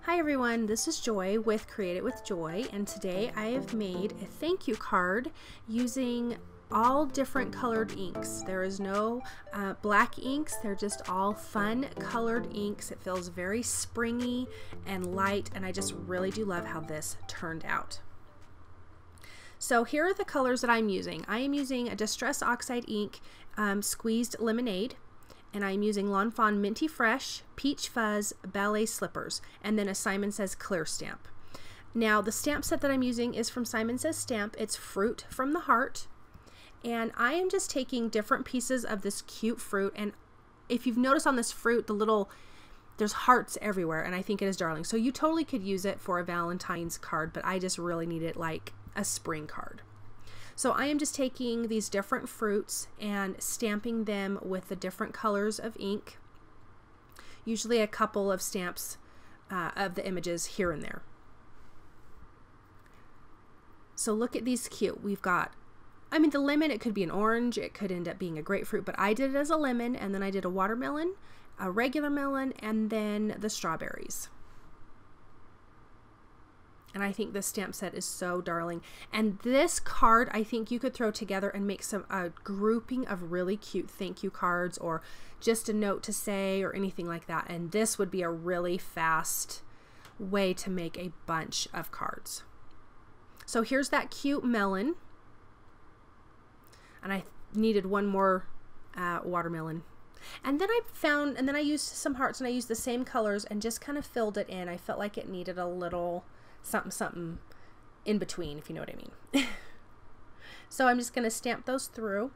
Hi everyone, this is Joy with Create It With Joy, and today I have made a thank you card using all different colored inks. There is no black inks, they're just all fun colored inks. It feels very springy and light, and I just really do love how this turned out. So here are the colors that I'm using. I am using a Distress Oxide ink, Squeezed Lemonade, and I'm using Lawn Fawn Minty Fresh, Peach Fuzz, Ballet Slippers, and then a Simon Says Clear stamp. Now the stamp set that I'm using is from Simon Says Stamp. It's Fruit from the Heart, and I am just taking different pieces of this cute fruit, and if you've noticed on this fruit, there's hearts everywhere, and I think it is darling. So you totally could use it for a Valentine's card, but I just really need it like a spring card. So I am just taking these different fruits and stamping them with the different colors of ink, usually a couple of stamps of the images here and there. So look at these cute. We've got, I mean, the lemon, it could be an orange, it could end up being a grapefruit, but I did it as a lemon, and then I did a watermelon, a regular melon, and then the strawberries. And I think this stamp set is so darling. And this card, I think you could throw together and make a grouping of really cute thank you cards, or just a note to say, or anything like that. And this would be a really fast way to make a bunch of cards. So here's that cute melon. And I needed one more watermelon. And then I used some hearts, and I used the same colors and just kind of filled it in. I felt like it needed a little something in between, if you know what I mean. So I'm just going to stamp those throughout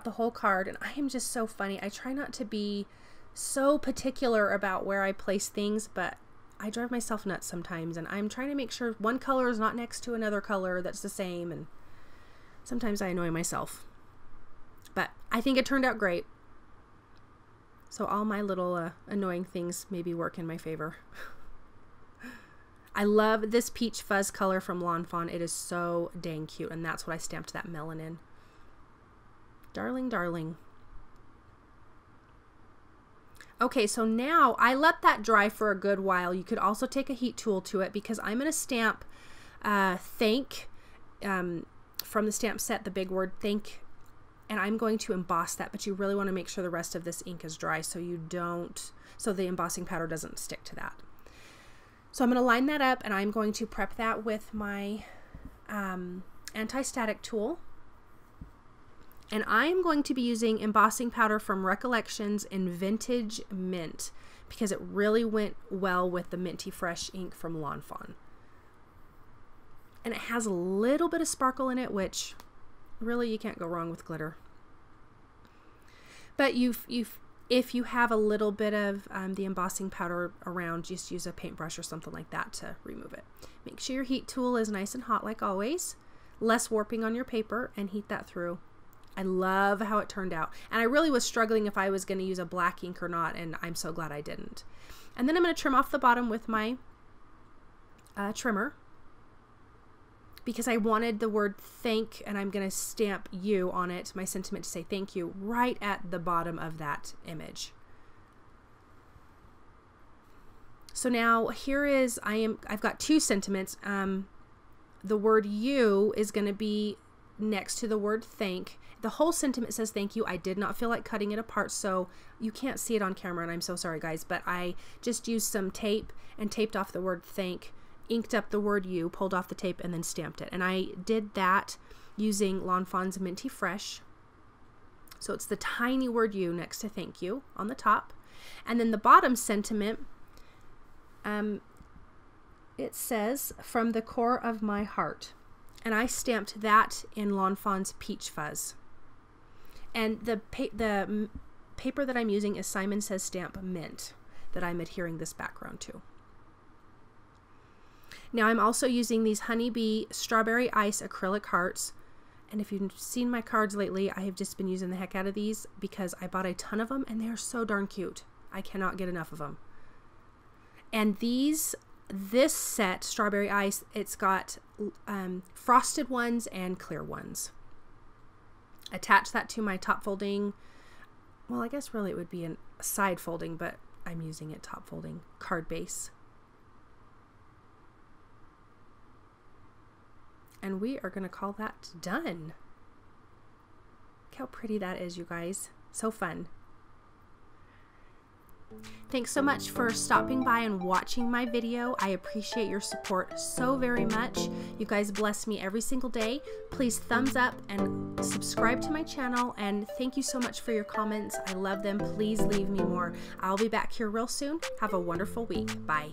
the whole card, and I am just so funny. I try not to be so particular about where I place things, but I drive myself nuts sometimes, and I'm trying to make sure one color is not next to another color that's the same, and sometimes I annoy myself. But I think it turned out great. So all my little annoying things maybe work in my favor. I love this peach fuzz color from Lawn Fawn. It is so dang cute, and that's what I stamped that melon in. Darling, darling. Okay, so now I let that dry for a good while. You could also take a heat tool to it, because I'm going to stamp thank from the stamp set, the big word thank, and I'm going to emboss that, but you really want to make sure the rest of this ink is dry so the embossing powder doesn't stick to that. So I'm going to line that up, and I'm going to prep that with my anti-static tool. And I'm going to be using embossing powder from Recollections in Vintage Mint, because it really went well with the Minty Fresh ink from Lawn Fawn. And it has a little bit of sparkle in it, which really you can't go wrong with glitter. But if you have a little bit of the embossing powder around, just use a paintbrush or something like that to remove it. Make sure your heat tool is nice and hot like always. Less warping on your paper, and heat that through. I love how it turned out. And I really was struggling if I was going to use a black ink or not, and I'm so glad I didn't. And then I'm going to trim off the bottom with my trimmer, because I wanted the word thank, and I'm going to stamp you on it, my sentiment to say thank you, right at the bottom of that image. So now here is, I've got two sentiments. The word you is going to be next to the word thank. The whole sentiment says thank you. I did not feel like cutting it apart, so you can't see it on camera, and I'm so sorry guys, but I just used some tape and taped off the word thank, inked up the word you, pulled off the tape, and then stamped it. And I did that using Lawn Fawn's Minty Fresh. So it's the tiny word you next to thank you on the top. And then the bottom sentiment, it says, from the core of my heart. And I stamped that in Lawn Fawn's Peach Fuzz. And the paper that I'm using is Simon Says Stamp Mint, that I'm adhering this background to. Now I'm also using these Honeybee Strawberry Ice acrylic hearts, and if you've seen my cards lately, I have just been using the heck out of these because I bought a ton of them, and they are so darn cute. I cannot get enough of them. And this set, Strawberry Ice, it's got frosted ones and clear ones. Attach that to my top folding. Well, I guess really it would be a side folding, but I'm using it top folding card base. And we are going to call that done. Look how pretty that is, you guys. So fun. Thanks so much for stopping by and watching my video. I appreciate your support so very much. You guys bless me every single day. Please thumbs up and subscribe to my channel, and thank you so much for your comments. I love them. Please leave me more. I'll be back here real soon. Have a wonderful week. Bye.